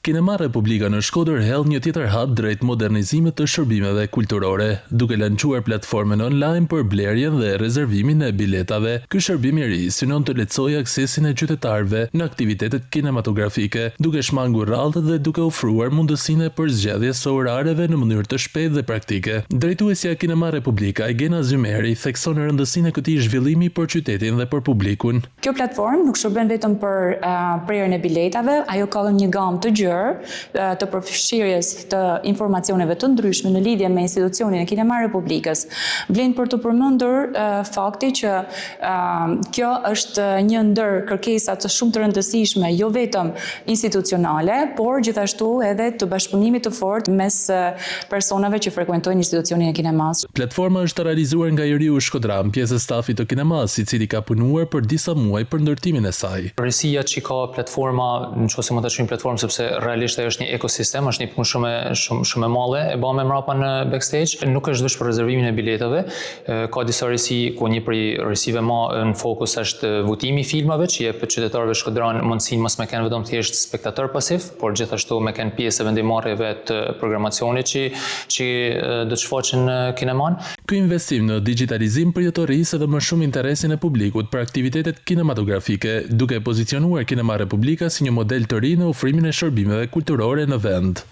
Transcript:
Kinema Republika në Shkodër hedh një tjetër hap drejt modernizimit të shërbimeve kulturore, duke lançuar platformën online për blerjen dhe rezervimin e biletave. Ky shërbim i ri synon të lehtësojë aksesin e qytetarëve në aktivitetet kinematografike, duke shmangur rrallët dhe duke ofruar mundësinë për zgjedhjes së orareve në mënyrë të shpejtë dhe praktike. Drejtuesja e Kinema Republika, Egena Zymeri, thekson rëndësinë e këtij zhvillimi për qytetin dhe për publikun. Kjo platformë nuk shërben vetëm për prerjen e biletave, ajo ka një gamë të të përfshirjes të informacioneve të ndryshme në lidhje me institucionin e Kinema Republikës. Vlen për të përmendur fakti që kjo është një ndër kërkesat shumë të rëndësishme, jo vetëm institucionale, por gjithashtu edhe të bashkëpunimit të fortë mes personave që frekuentojnë institucionin e kinemas. Platforma është realizuar nga Iriu Shkodran, pjesë e stafit të kinemas, i cili ka punuar për disa muaj për ndërtimin e saj. Rësia që ka platforma, nëse mund ta quajmë platformë sepse realisht ajo është një ekosistem, është një punë shumë e madhe e bëmë mbrapa në backstage. Nuk është vetëm për rezervimin e biletave, ka disa rësi ku një prej rësive më në fokus është votimi i filmave, që jep qytetarëve Shkodran mundësinë mos me kanë vetëm thjesht spektator pasiv, por gjithashtu me kanë pjesë vendimarrjeve të programacionit që do të shfaqen në kineman. Ky investim në digitalizim përjet të rrisë edhe më shumë interesin e publikut për aktivitetet kinematografike, duke pozicionuar Kinema Republika si një model të ri në ofrimin e shërbimeve kulturore në vend.